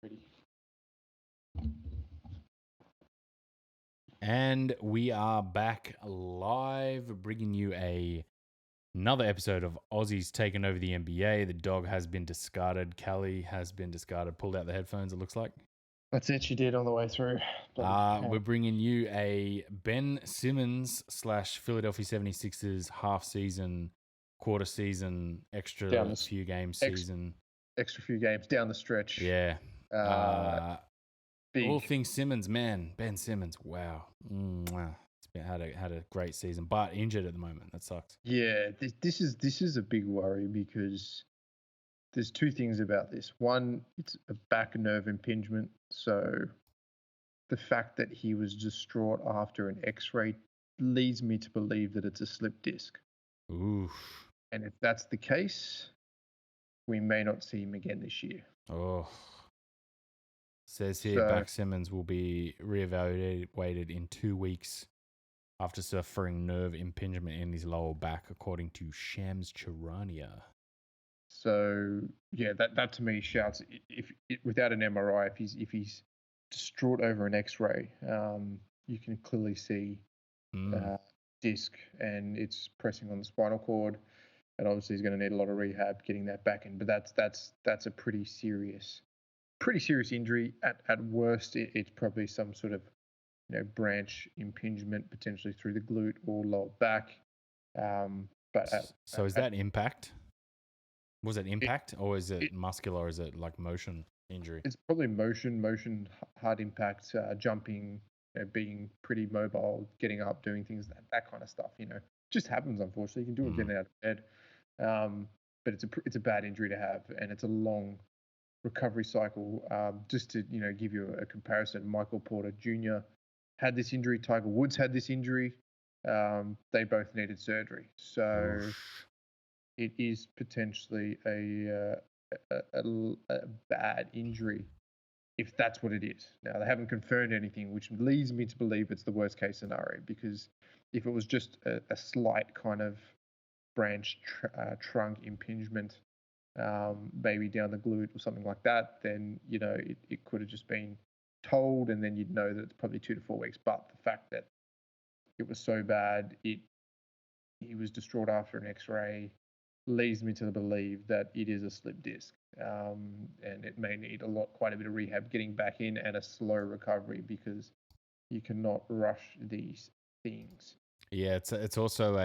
Ready. And we are back live, bringing you another episode of Aussies taking over the NBA. The dog has been discarded. Callie has been discarded. Pulled out the headphones, it looks like. That's it. She did on the way through. We're bringing you a Ben Simmons / Philadelphia 76ers half season, quarter season, extra few games season. Extra few games down the stretch. Yeah. Big. All things Simmons, man. Ben Simmons, wow. It's had a great season, but injured at the moment. That sucks. Yeah, this is a big worry because there's two things about this. One, it's a back nerve impingement, so the fact that he was distraught after an X-ray leads me to believe that it's a slip disc. Oof. And if that's the case, we may not see him again this year. Oh. Says here, back Simmons will be reevaluated in 2 weeks after suffering nerve impingement in his lower back, according to Shams Charania. So yeah, that to me shouts if without an MRI, if he's distraught over an X-ray, you can clearly see disc, and it's pressing on the spinal cord, and obviously he's going to need a lot of rehab getting that back in. But that's a pretty serious injury. At worst, it's probably some sort of branch impingement, potentially through the glute or lower back. So is that impact? Was it impact, or is it muscular, or is it like motion injury? It's probably motion, hard impact, jumping, being pretty mobile, getting up, doing things, that kind of stuff. Just happens, unfortunately. You can do it getting out of bed, but it's a bad injury to have, and it's a long recovery cycle. Just to give you a comparison, Michael Porter Jr. had this injury. Tiger Woods had this injury. They both needed surgery. So it is potentially a bad injury if that's what it is. Now, they haven't confirmed anything, which leads me to believe it's the worst case scenario, because if it was just a slight kind of branch trunk impingement, maybe down the glute or something like that, then it could have just been told, and then you'd know that it's probably 2 to 4 weeks. But the fact that it was so bad, he was distraught after an X-ray, leads me to believe that it is a slip disc, and it may need quite a bit of rehab getting back in, and a slow recovery, because you cannot rush these things. Yeah, it's also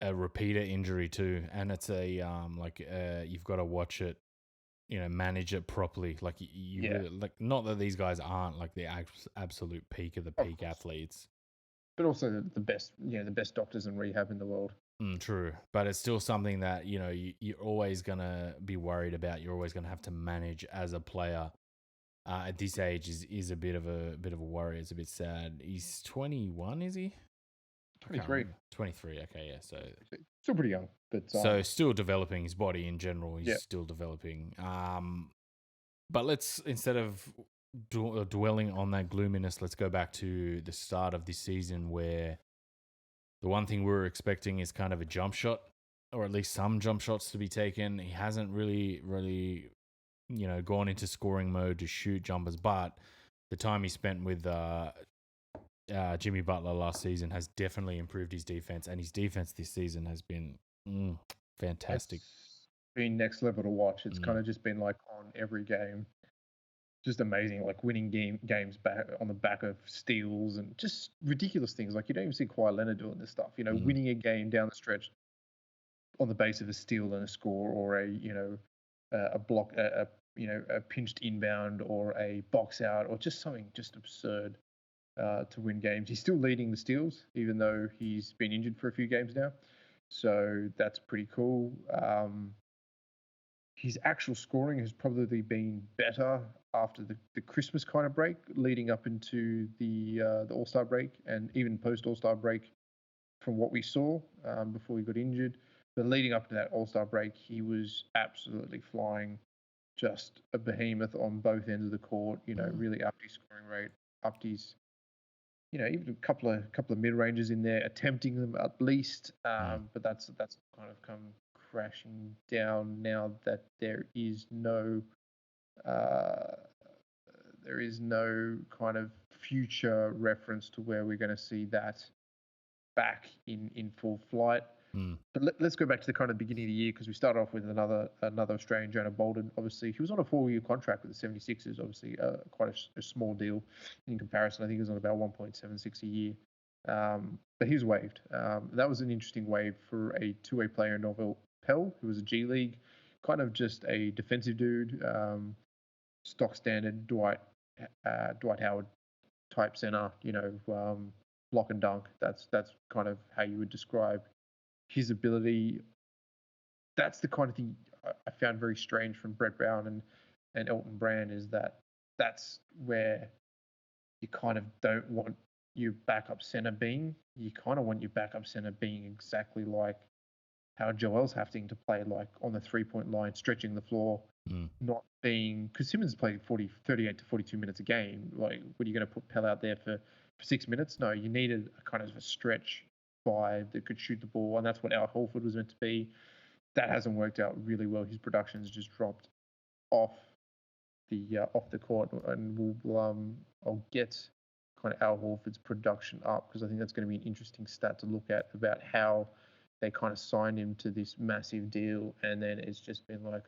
a repeater injury too, and it's you've got to watch it, manage it properly. Like you really, like, not that these guys aren't like the absolute peak of the peak athletes, but also the best, the best doctors in rehab in the world. True, but it's still something that you're always gonna be worried about. You're always gonna have to manage as a player. At this age is a bit of a worry. It's a bit sad. He's 21, is he? 23. 23. Okay, yeah. So still pretty young, but so still developing his body in general. He's still developing. But let's, instead of dwelling on that gloominess, let's go back to the start of this season, where the one thing we were expecting is kind of a jump shot, or at least some jump shots to be taken. He hasn't really, gone into scoring mode to shoot jumpers, but the time he spent with Jimmy Butler last season has definitely improved his defense, and his defense this season has been fantastic. It's been next level to watch. It's kind of just been like on every game. Just amazing, like winning games back on the back of steals and just ridiculous things. Like, you don't even see Kawhi Leonard doing this stuff. Winning a game down the stretch on the base of a steal and a score, or a block, a pinched inbound, or a box out, or just something just absurd to win games. He's still leading the steals, even though he's been injured for a few games now. So that's pretty cool. His actual scoring has probably been better after the Christmas kind of break, leading up into the All-Star break, and even post-All-Star break, from what we saw before he got injured. But leading up to that All-Star break, he was absolutely flying, just a behemoth on both ends of the court. Really upped his scoring rate, upped his, even a couple of mid-ranges in there, attempting them at least. But that's kind of come crashing down now that there is no Uh, there is no kind of future reference to where we're going to see that back in full flight. But let's go back to the kind of beginning of the year, because we started off with another Australian, Jonah Bolden. Obviously, he was on a 4-year contract with the 76ers. Obviously, quite a small deal in comparison. I think he was on about 1.76 a year. But he was waived. That was an interesting waive for a two-way player, Norvell Pell, who was a G League, kind of just a defensive dude, stock standard Dwight Howard type center. Block and dunk. That's kind of how you would describe his ability. That's the kind of thing I found very strange from Brett Brown and Elton Brand, is that's where you kind of don't want your backup center being. You kind of want your backup center being exactly like how Joel's having to play, like on the 3-point line, stretching the floor, not being, because Simmons played 38 to 42 minutes a game. Like, what are you going to put Pell out there for 6 minutes? No, you needed a kind of a stretch five that could shoot the ball, and that's what Al Horford was meant to be. That hasn't worked out really well. His production's just dropped off the court, and I'll get kind of Al Horford's production up, because I think that's going to be an interesting stat to look at about how they kind of signed him to this massive deal, and then it's just been like,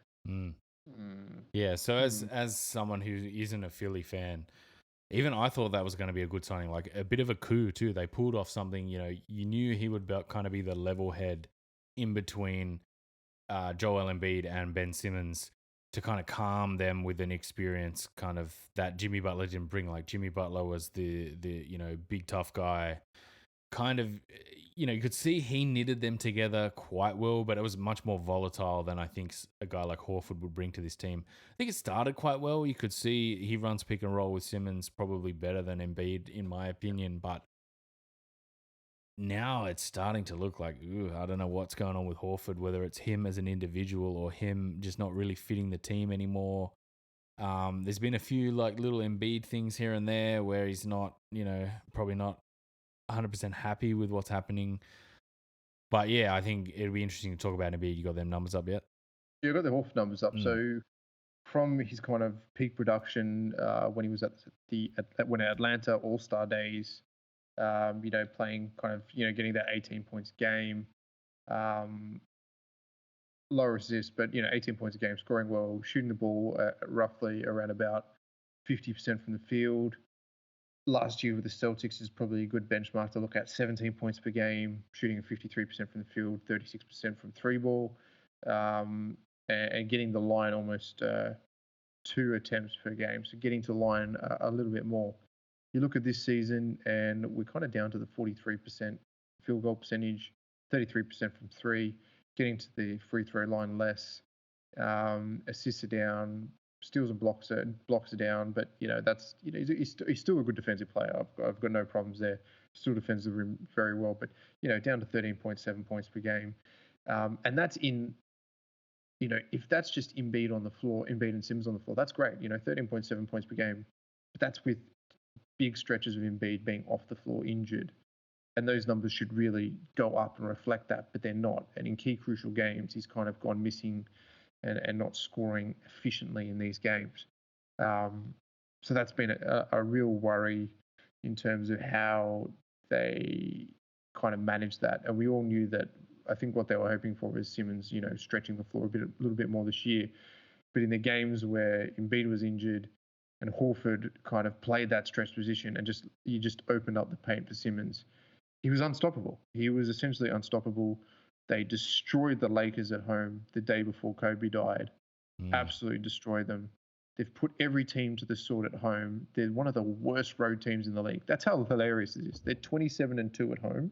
yeah. So as someone who isn't a Philly fan, even I thought that was going to be a good signing, like a bit of a coup too. They pulled off something, you knew he would kind of be the level head in between Joel Embiid and Ben Simmons, to kind of calm them with an experience kind of that Jimmy Butler didn't bring. Like, Jimmy Butler was the big tough guy. Kind of, you could see he knitted them together quite well, but it was much more volatile than I think a guy like Horford would bring to this team. I think it started quite well. You could see he runs pick and roll with Simmons probably better than Embiid, in my opinion, but now it's starting to look like, I don't know what's going on with Horford, whether it's him as an individual or him just not really fitting the team anymore. There's been a few like little Embiid things here and there where he's not, probably not 100% happy with what's happening. But yeah, I think it'd be interesting to talk about Embiid. You got them numbers up yet? Yeah, I got the Horford numbers up. So from his kind of peak production when he was at Atlanta All-Star days, playing kind of, getting that 18 points a game, lower assists, but 18 points a game, scoring well, shooting the ball roughly around about 50% from the field. Last year with the Celtics is probably a good benchmark to look at. 17 points per game, shooting 53% from the field, 36% from three ball, and getting the line almost 2 attempts per game. So getting to the line a little bit more. You look at this season, and we're kind of down to the 43% field goal percentage, 33% from three, getting to the free throw line less. Assists are down, steals and blocks are down, but that's he's still a good defensive player. I've got no problems there. Still defends the rim very well, but down to 13.7 points per game, and that's in. If that's just Embiid on the floor, Embiid and Simmons on the floor, that's great. 13.7 points per game, but that's with big stretches of Embiid being off the floor injured. And those numbers should really go up and reflect that, but they're not. And in key crucial games, he's kind of gone missing and not scoring efficiently in these games. So that's been a real worry in terms of how they kind of manage that. And we all knew that. I think what they were hoping for was Simmons, stretching the floor a little bit more this year. But in the games where Embiid was injured and Horford kind of played that stretch position and you just opened up the paint for Simmons, he was unstoppable. He was essentially unstoppable. They destroyed the Lakers at home the day before Kobe died. Absolutely destroyed them. They've put every team to the sword at home. They're one of the worst road teams in the league. That's how hilarious it is. They're 27-2 at home,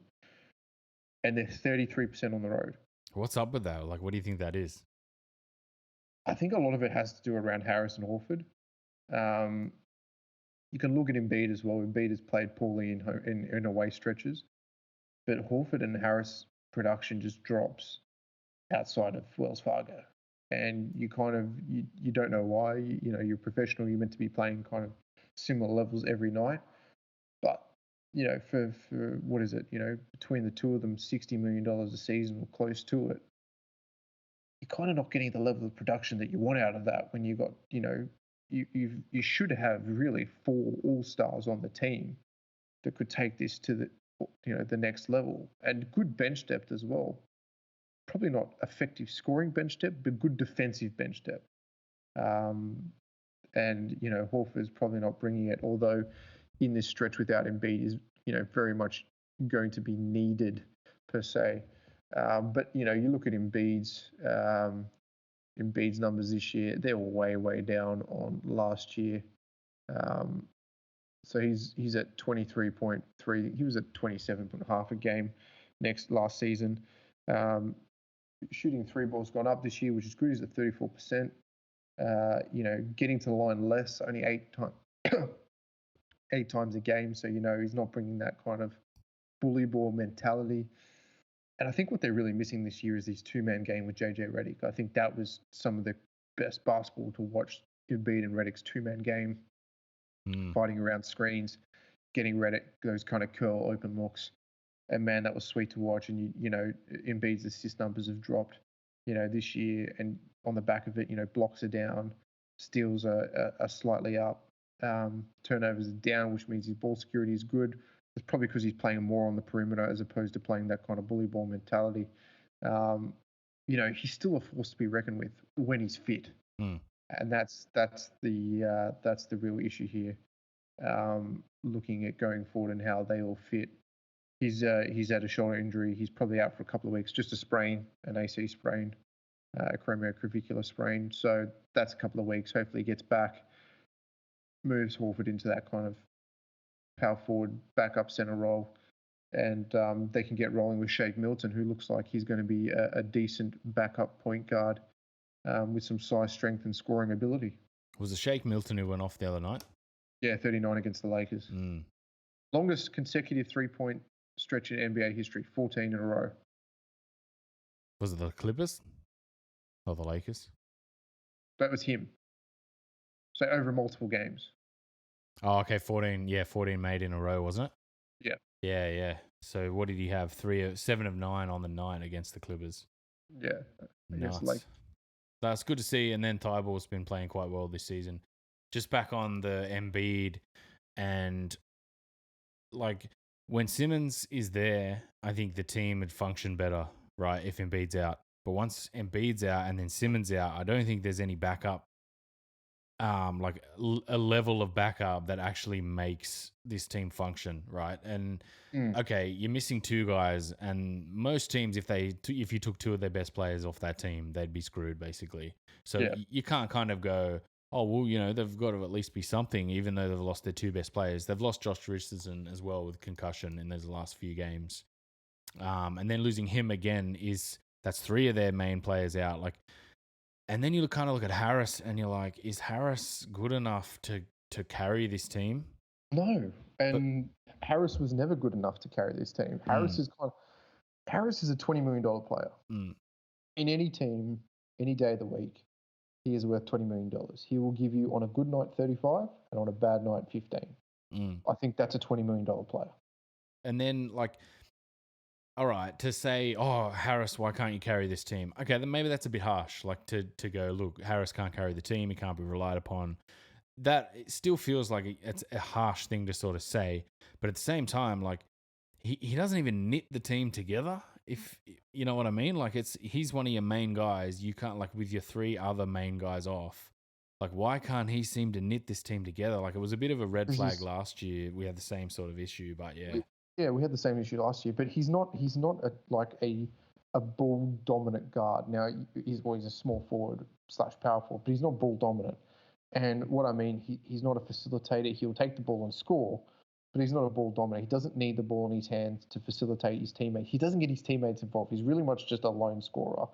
and they're 33% on the road. What's up with that? Like, what do you think that is? I think a lot of it has to do around Harris and Horford. You can look at Embiid as well. Embiid has played poorly in away stretches, but Horford and Harris production just drops outside of Wells Fargo, and you kind of you don't know why. You're professional. You're meant to be playing kind of similar levels every night, but for what is it? Between the two of them, $60 million a season or close to it. You're kind of not getting the level of production that you want out of that when you got you should have really 4 all-stars on the team that could take this to the next level, and good bench depth as well. Probably not effective scoring bench depth, but good defensive bench depth. And Horford's probably not bringing it, although in this stretch without Embiid is very much going to be needed per se. But you look at Embiid's numbers this year; they're way down on last year. So he's at 23.3. He was at 27.5 a game last season. Shooting 3 balls gone up this year, which is good. He's at 34%. Getting to the line less, only 8 times a game. So he's not bringing that kind of bully ball mentality. And I think what they're really missing this year is this 2-man game with JJ Redick. I think that was some of the best basketball to watch. Embiid and Redick's 2-man game, fighting around screens, getting Redick those kind of curl open looks. And man, that was sweet to watch. And Embiid's assist numbers have dropped, this year. And on the back of it, blocks are down, steals are slightly up, turnovers are down, which means his ball security is good. It's probably because he's playing more on the perimeter as opposed to playing that kind of bully ball mentality. He's still a force to be reckoned with when he's fit, and that's the real issue here. Looking at going forward and how they all fit. He's had a shoulder injury. He's probably out for a couple of weeks, just a sprain, an AC sprain, a acromioclavicular sprain. So that's a couple of weeks. Hopefully he gets back, moves Horford into that kind of power forward, backup center role, and they can get rolling with Shake Milton, who looks like he's going to be a decent backup point guard with some size, strength, and scoring ability. Was it Shake Milton who went off the other night? Yeah, 39 against the Lakers. Longest consecutive 3-point stretch in NBA history, 14 in a row. Was it the Clippers or the Lakers? That was him. So over multiple games. Oh, okay, 14 made in a row, wasn't it? Yeah. So what did he have? 7 of 9 on the night against the Clippers. Yeah. Nuts. That's good to see. And then Tyball's been playing quite well this season. Just back on the Embiid, and like when Simmons is there, I think the team would function better, right, if Embiid's out. But once Embiid's out and then Simmons out, I don't think there's any backup, like a level of backup that actually makes this team function, right? And okay, you're missing 2 guys, and most teams, if you took 2 of their best players off that team, they'd be screwed basically. So you can't kind of go, oh well, they've got to at least be something, even though they've lost their 2 best players. They've lost Josh Richardson as well with concussion in those last few games, and then losing him again that's 3 of their main players out, like. And then you kind of look at Harris and you're like, is Harris good enough to carry this team? No. And Harris was never good enough to carry this team. Harris is a $20 million player. In any team, any day of the week, he is worth $20 million. He will give you on a good night 35 and on a bad night 15. I think that's a $20 million player. And then all right, to say, oh, Harris, why can't you carry this team? Okay, then maybe that's a bit harsh. Like to go, look, Harris can't carry the team. He can't be relied upon. That it still feels like it's a harsh thing to sort of say. But at the same time, like he doesn't even knit the team together. If you know what I mean, like he's one of your main guys. You can't, like, with your 3 other main guys off. Like, why can't he seem to knit this team together? Like, it was a bit of a red flag last year. We had the same sort of issue, but yeah. Yeah, we had the same issue last year, but he's not a ball dominant guard. Now he's a small forward / power forward, but he's not ball dominant. And what I mean, he's not a facilitator. He'll take the ball and score, but he's not a ball dominant. He doesn't need the ball in his hands to facilitate his teammates. He doesn't get his teammates involved. He's really much just a lone scorer.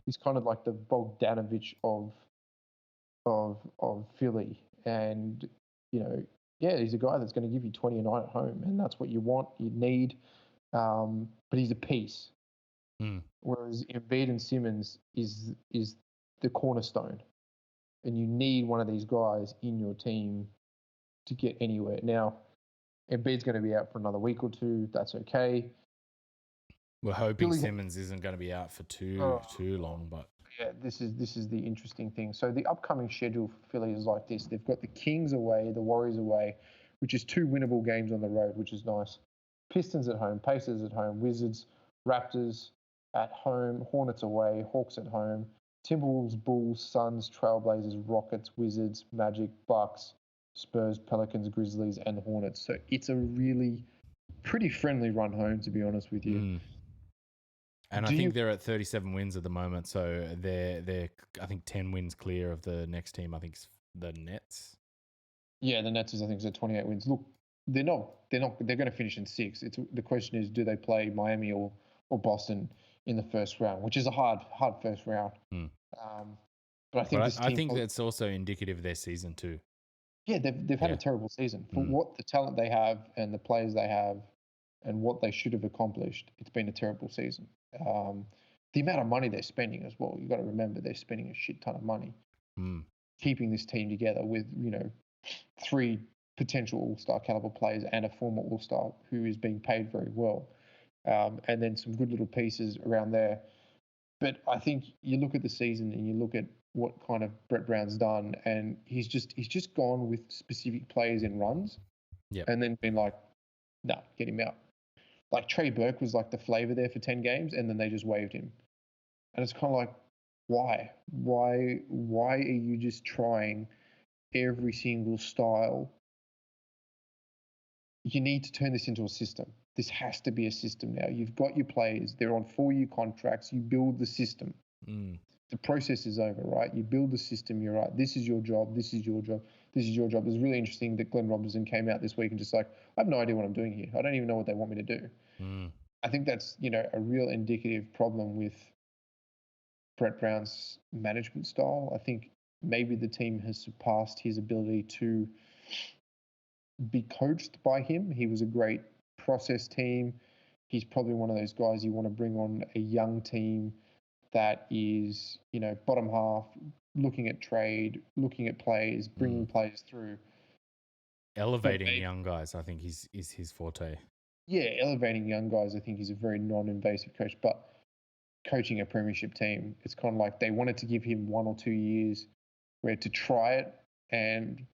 He's kind of like the Bogdanovich of Philly, and he's a guy that's going to give you 20 a night at home, and that's what you want, you need. But he's a piece. Whereas Embiid and Simmons is the cornerstone, and you need one of these guys in your team to get anywhere. Now, Embiid's going to be out for another week or 2. That's okay. We're hoping Simmons isn't going to be out for too long, but Yeah, this is the interesting thing. So the upcoming schedule for Philly is like this. They've got the Kings away, the Warriors away, which is 2 winnable games on the road, which is nice. Pistons at home, Pacers at home, Wizards, Raptors at home, Hornets away, Hawks at home, Timberwolves, Bulls, Suns, Trailblazers, Rockets, Wizards, Magic, Bucks, Spurs, Pelicans, Grizzlies, and the Hornets. So it's a really pretty friendly run home, to be honest with you. Mm. And I Do think you? they're at 37 wins at the moment, so they're I think 10 wins clear of the next team. I think it's the Nets. Yeah, the Nets is I think is at 28 wins. Look, they're not. They're going to finish in six. It's the question is, do they play Miami or Boston in the first round, which is a hard first round. Mm. But I think this I team. think that's also indicative of their season too. Yeah, they've had a terrible season for what the talent they have and the players they have, and what they should have accomplished. It's been a terrible season. The amount of money they're spending as well. You got to remember they're spending a shit ton of money keeping this team together with 3 potential All-Star caliber players and a former All-Star who is being paid very well, and then some good little pieces around there. But I think you look at the season and you look at what kind of Brett Brown's done, and he's just gone with specific players in runs, and then been like, nah, get him out. Like Trey Burke was like the flavor there for 10 games, and then they just waived him. And it's kind of like, why? Why are you just trying every single style? You need to turn this into a system. This has to be a system now. You've got your players. They're on 4-year contracts. You build the system. The process is over, right? You build the system. You're right. This is your job. This is your job. This is your job. It's really interesting that Glenn Robinson came out this week and just like, I have no idea what I'm doing here. I don't even know what they want me to do. I think that's, a real indicative problem with Brett Brown's management style. I think maybe the team has surpassed his ability to be coached by him. He was a great process team. He's probably one of those guys you want to bring on a young team that is, bottom half, looking at trade, looking at players, bringing players through. Elevating young guys, I think is his forte. Yeah, elevating young guys, I think he's a very non-invasive coach. But coaching a premiership team, it's kind of like they wanted to give him 1 or 2 years where to try it, and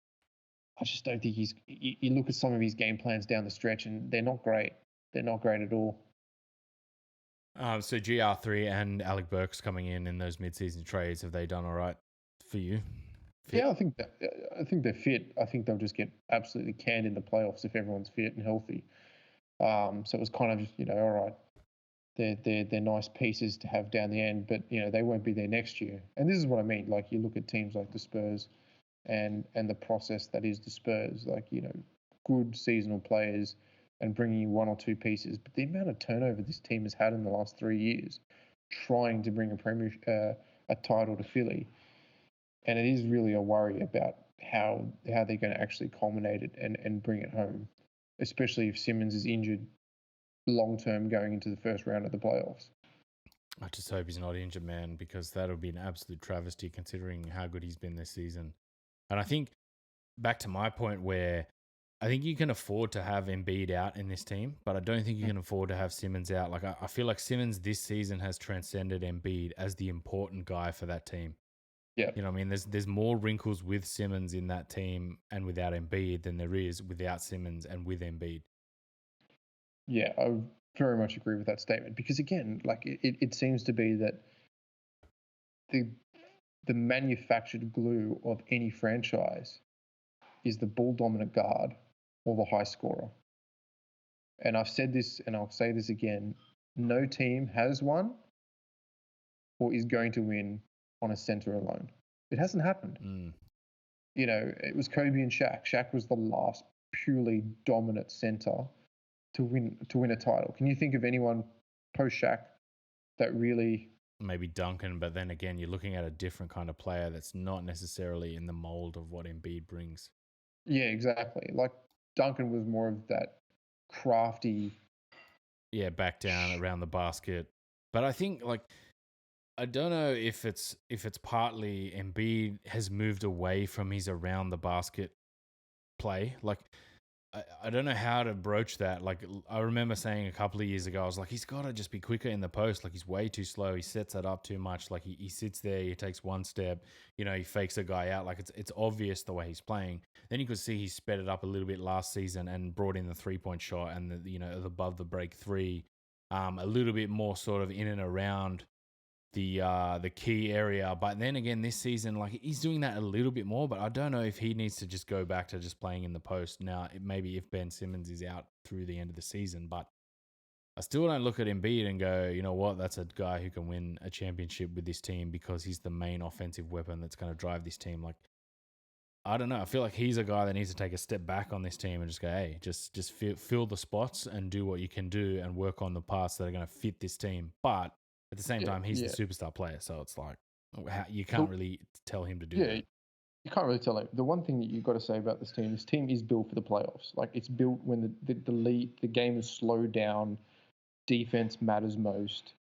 I just don't think he's. You look at some of his game plans down the stretch, and they're not great. They're not great at all. So GR3 and Alec Burks coming in those mid-season trades, have they done all right for you? Fit? Yeah, I think they're fit. I think they'll just get absolutely canned in the playoffs if everyone's fit and healthy. So it was kind of just, all right. They're nice pieces to have down the end, but they won't be there next year. And this is what I mean. Like you look at teams like the Spurs, and the process that is the Spurs. Like good seasonal players and bringing you 1 or 2 pieces. But the amount of turnover this team has had in the last 3 years, trying to bring a title to Philly, and it is really a worry about how they're going to actually culminate it and bring it home, especially if Simmons is injured long term going into the first round of the playoffs. I just hope he's not injured, man, because that'll be an absolute travesty considering how good he's been this season. And I think back to my point where I think you can afford to have Embiid out in this team, but I don't think you can afford to have Simmons out. Like I feel like Simmons this season has transcended Embiid as the important guy for that team. Yeah. You know what I mean? There's more wrinkles with Simmons in that team and without Embiid than there is without Simmons and with Embiid. Yeah, I very much agree with that statement because again, like it seems to be that the manufactured glue of any franchise is the ball dominant guard or the high scorer. And I've said this and I'll say this again, no team has won or is going to win on a center alone. It hasn't happened. It was Kobe and Shaq. Shaq was the last purely dominant center to win a title. Can you think of anyone post Shaq that really? Maybe Duncan, but then again, you're looking at a different kind of player that's not necessarily in the mold of what Embiid brings. Yeah, exactly. Like Duncan was more of that crafty. Yeah, back down around the basket. But I think I don't know if it's partly Embiid has moved away from his around the basket play. Like I don't know how to broach that. Like, I remember saying a couple of years ago, I was like, he's got to just be quicker in the post. Like, he's way too slow. He sets that up too much. Like, he sits there, he takes one step, he fakes a guy out. Like, it's obvious the way he's playing. Then you could see he sped it up a little bit last season and brought in the 3-point shot and the above the break three, a little bit more sort of in and around the key area. But then again, this season, like, he's doing that a little bit more, but I don't know if he needs to just go back to just playing in the post now. Maybe if Ben Simmons is out through the end of the season, but I still don't look at Embiid and go, you know what, that's a guy who can win a championship with this team because he's the main offensive weapon that's going to drive this team. Like, I don't know. I feel like he's a guy that needs to take a step back on this team and just go, hey, just fill the spots and do what you can do and work on the parts that are going to fit this team. But at the same time, he's the superstar player, so it's like you can't really tell him to do that. You can't really tell him. The one thing that you've got to say about this team is built for the playoffs. Like, it's built when the game is slowed down, defense matters most.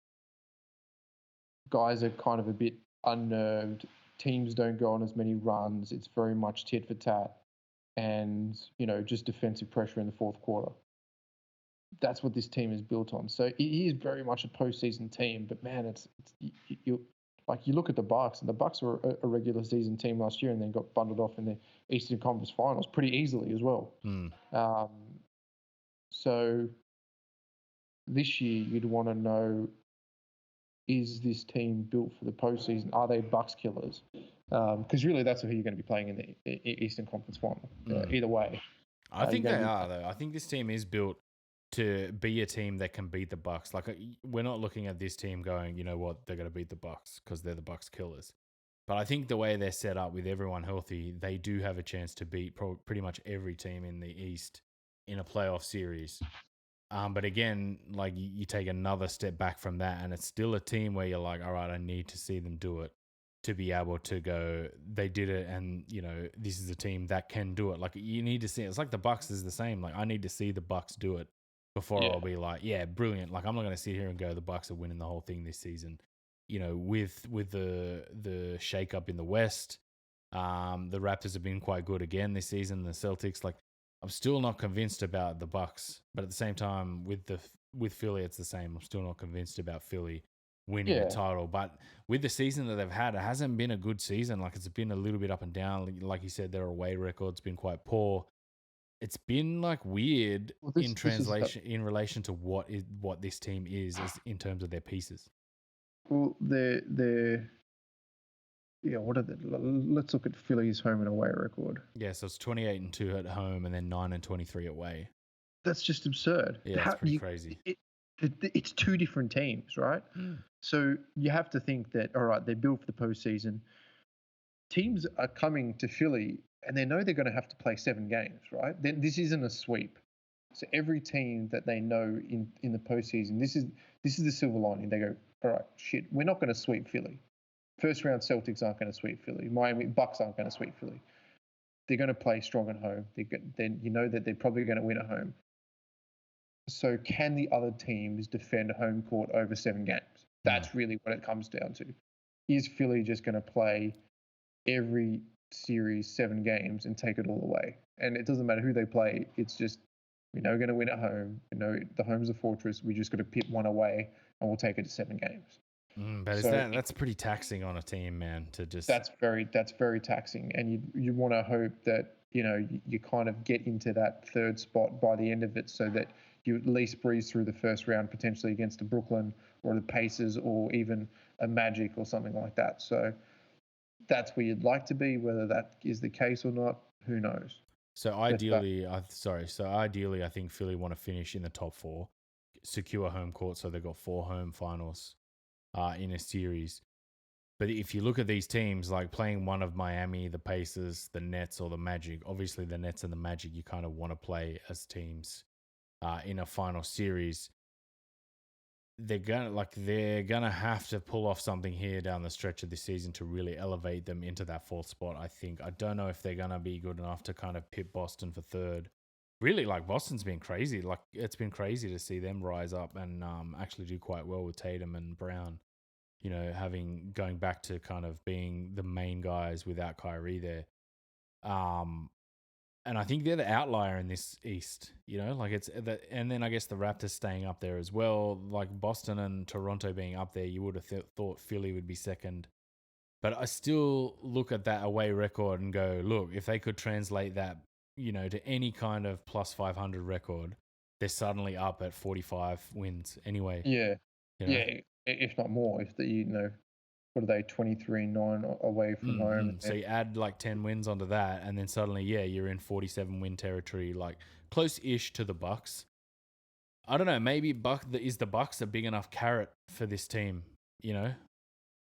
Guys are kind of a bit unnerved. Teams don't go on as many runs. It's very much tit for tat, and just defensive pressure in the fourth quarter. That's what this team is built on. So it is very much a postseason team. But man, you look at the Bucks, and the Bucks were a regular season team last year, and then got bundled off in the Eastern Conference Finals pretty easily as well. So this year, you'd want to know: is this team built for the postseason? Are they Bucks killers? Because really, that's who you're going to be playing in the Eastern Conference Final. Either way, I think they are though. I think this team is built to be a team that can beat the Bucks. Like, we're not looking at this team going, you know what, they're going to beat the Bucks because they're the Bucks killers. But I think the way they're set up with everyone healthy, they do have a chance to beat pretty much every team in the East in a playoff series. But again, like, you take another step back from that, and it's still a team where you're like, all right, I need to see them do it to be able to go, they did it, and this is a team that can do it. Like, you need to see it. It's like the Bucks is the same. Like, I need to see the Bucks do it before I'll be like, yeah, brilliant. Like, I'm not going to sit here and go, the Bucks are winning the whole thing this season. With the shake up in the West, the Raptors have been quite good again this season. The Celtics, like, I'm still not convinced about the Bucks, but at the same time, with Philly, it's the same. I'm still not convinced about Philly winning the title. But with the season that they've had, it hasn't been a good season. Like, it's been a little bit up and down. Like you said, their away record's been quite poor. It's been like weird in translation in relation to what this team is in terms of their pieces. Well, what are they? Let's look at Philly's home and away record. Yeah, so it's 28-2 at home and then 9-23 away. That's just absurd. Yeah, it's pretty crazy. It's two different teams, right? So you have to think that, all right, they're built for the postseason. Teams are coming to Philly, and they know they're going to have to play 7 games, right? This isn't a sweep. So every team that they know in the postseason, this is the silver lining. They go, all right, shit, we're not going to sweep Philly. First round Celtics aren't going to sweep Philly. Miami Bucks aren't going to sweep Philly. They're going to play strong at home. Then you know that they're probably going to win at home. So can the other teams defend home court over 7 games? That's really what it comes down to. Is Philly just going to play every series 7 games and take it all away? And it doesn't matter who they play. It's just, we know we're going to win at home. We know the home's a fortress. We just got to pip one away and we'll take it to 7 games. But that's pretty taxing on a team, man, to just... That's very taxing. And you want to hope that, you kind of get into that 3rd spot by the end of it so that you at least breeze through the first round potentially against a Brooklyn or the Pacers or even a Magic or something like that. So that's where you'd like to be. Whether that is the case or not, who knows? So ideally, I think Philly want to finish in the top 4, secure home court, so they've got 4 home finals in a series. But if you look at these teams, like playing one of Miami, the Pacers, the Nets, or the Magic, obviously the Nets and the Magic, you kind of want to play as teams in a final series. They're gonna have to pull off something here down the stretch of the season to really elevate them into that 4th spot. I think. I don't know if they're gonna be good enough to kind of pit Boston for 3rd. Really, like, Boston's been crazy. Like, it's been crazy to see them rise up and actually do quite well with Tatum and Brown. Going back to kind of being the main guys without Kyrie there. And I think they're the outlier in this East, like and then I guess the Raptors staying up there as well, like Boston and Toronto being up there, you would have thought Philly would be second. But I still look at that away record and go, look, if they could translate that, to any kind of plus 500 record, they're suddenly up at 45 wins anyway. Yeah. Yeah, if not more, if what are they, 23-9 away from home. So you add like 10 wins onto that, and then suddenly, you're in 47 win territory, like close-ish to the Bucks. I don't know, maybe is the Bucks a big enough carrot for this team, Yeah,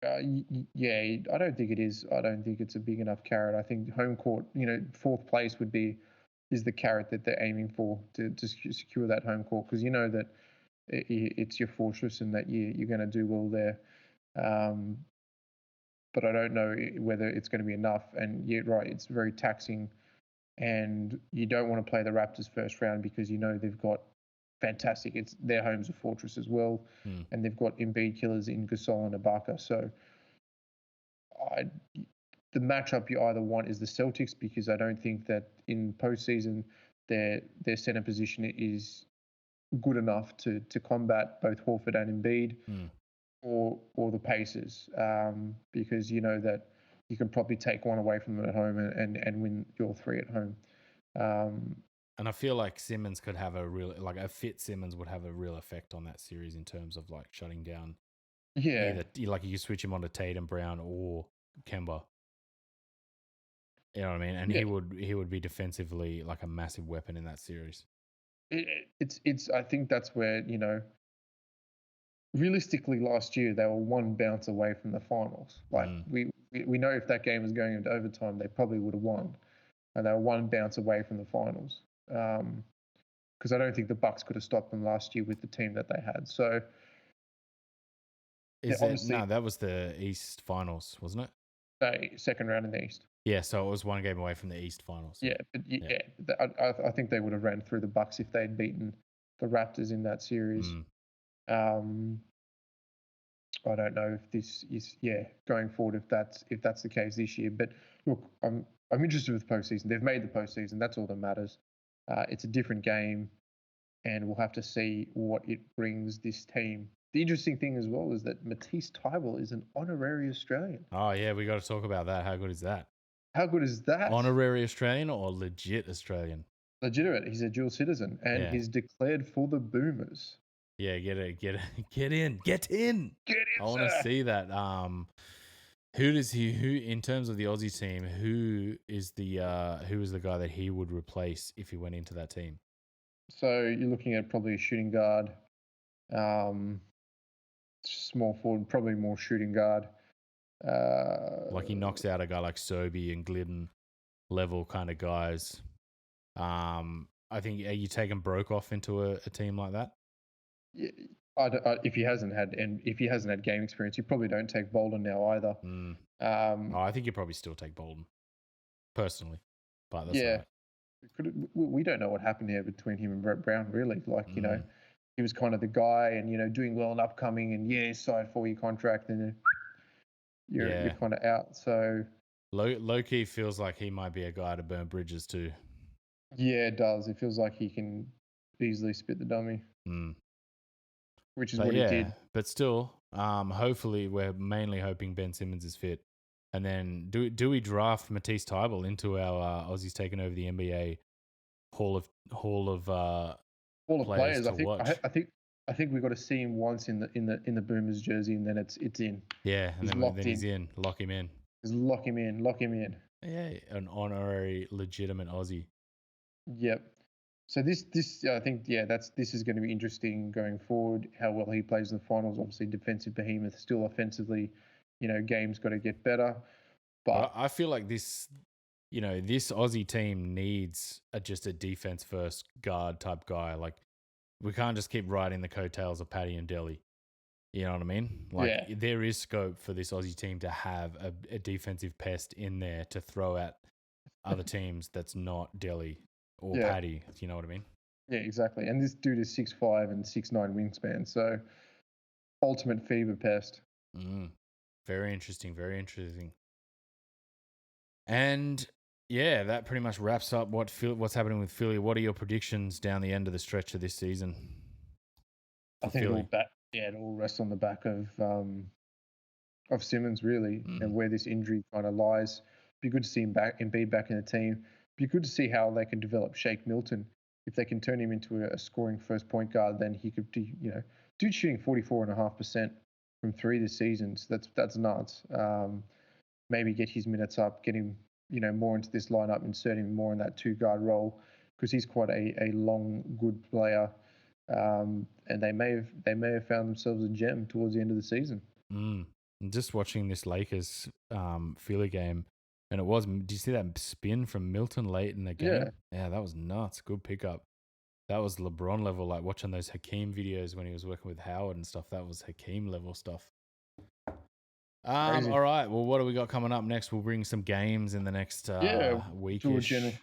I don't think it is. I don't think it's a big enough carrot. I think home court, fourth place is the carrot that they're aiming for to secure that home court, because that it's your fortress and that you're going to do well there. But I don't know whether it's going to be enough. And you're right, it's very taxing, and you don't want to play the Raptors first round because they've got fantastic. It's their home's a fortress as well, and they've got Embiid killers in Gasol and Ibaka. So the matchup you either want is the Celtics, because I don't think that in postseason their center position is good enough to combat both Horford and Embiid, or the Pacers, because that you can probably take one away from them at home and win your three at home. And I feel like Simmons could have a fit Simmons would have a real effect on that series in terms of like shutting down. Yeah. Either like you switch him onto Tatum, Brown, or Kemba. You know what I mean? And he would be defensively like a massive weapon in that series. It's I think that's where, realistically last year they were one bounce away from the finals. Like we know if that game was going into overtime, they probably would have won, and they were one bounce away from the finals. Because I don't think the Bucks could have stopped them last year with the team that they had. So that was the East Finals, wasn't it? Second round in the East. Yeah, so it was one game away from the East Finals. Yeah, but I think they would have ran through the Bucks if they'd beaten the Raptors in that series. I don't know if this is going forward if that's the case this year. But look, I'm interested with the postseason. They've made the postseason. That's all that matters. It's a different game, and we'll have to see what it brings this team. The interesting thing as well is that Matisse Thybulle is an honorary Australian. Oh yeah, we got to talk about that. How good is that? How good is that? Honorary Australian or legit Australian? Legitimate. He's a dual citizen, and he's declared for the Boomers. Yeah, get in. I want to see that. Who in terms of the Aussie team, who is the guy that he would replace if he went into that team? So you're looking at probably a shooting guard, small forward, probably more shooting guard. Like he knocks out a guy like Sobey and Glidden level kind of guys. I think, are you taking Brokoff into a team like that? Yeah, if he hasn't had game experience, you probably don't take Bolden now either. I think you probably still take Bolden, personally. But that's right. We don't know what happened here between him and Brett Brown, really. Like, he was kind of the guy and, doing well and upcoming and signed 4-year contract and then you're kind of out. So low-key feels like he might be a guy to burn bridges too. Yeah, it does. It feels like he can easily spit the dummy. Which is what he did. But still, hopefully we're mainly hoping Ben Simmons is fit. And then do we draft Matisse Thybulle into our Aussies taking over the NBA Hall of players? I think we've got to see him once in the Boomers jersey, and then it's in. Yeah, and then he's in. Lock him in. Just lock him in. Yeah, an honorary, legitimate Aussie. Yep. So this I think this is going to be interesting going forward. How well he plays in the finals. Obviously, defensive behemoth. Still offensively, game's got to get better. But I feel like this Aussie team needs just a defense first guard type guy. Like we can't just keep riding the coattails of Paddy and Delhi. You know what I mean? Like there is scope for this Aussie team to have a defensive pest in there to throw at other teams that's not Delhi or Paddy. You know what I mean? Yeah, exactly. And this dude is 6'5" and 6'9" wingspan. So ultimate fever pest. Very interesting. Very interesting. And yeah, that pretty much wraps up what's happening with Philly. What are your predictions down the end of the stretch of this season I for think Philly? it all rests on the back of Simmons really, and where this injury kind of lies. Be good to see Embiid back in the team. Be good to see how they can develop Shake Milton. If they can turn him into a scoring first point guard, then he could do, dude shooting 44.5% from three this season. So that's nuts. Maybe get his minutes up, get him, more into this lineup, insert him more in that two guard role because he's quite a long, good player. And they may have found themselves a gem towards the end of the season. Just watching this Lakers Philly game, and did you see that spin from Milton late in the game? Yeah, that was nuts. Good pickup. That was LeBron level, like watching those Hakeem videos when he was working with Howard and stuff. That was Hakeem level stuff. All right. Well, what do we got coming up next? We'll bring some games in the next weekish.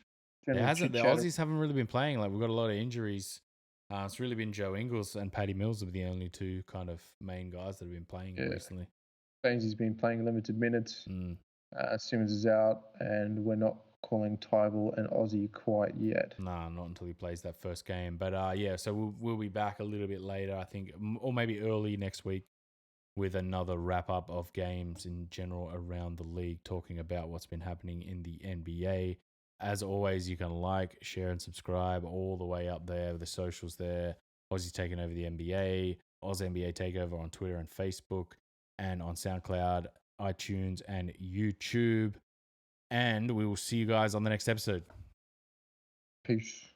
The Aussies haven't really been playing. Like, we've got a lot of injuries. It's really been Joe Ingles and Patty Mills are the only two kind of main guys that have been playing recently. Bainesy's been playing limited minutes. Simmons is out, and we're not calling Tybal an Aussie quite yet. Nah, not until he plays that first game. But so we'll be back a little bit later, I think, or maybe early next week with another wrap up of games in general around the league, talking about what's been happening in the NBA. As always, you can like, share, and subscribe all the way up there. The socials there. Aussies taking over the NBA. Oz NBA Takeover on Twitter and Facebook, and on SoundCloud, iTunes, and YouTube. And we will see you guys on the next episode. Peace.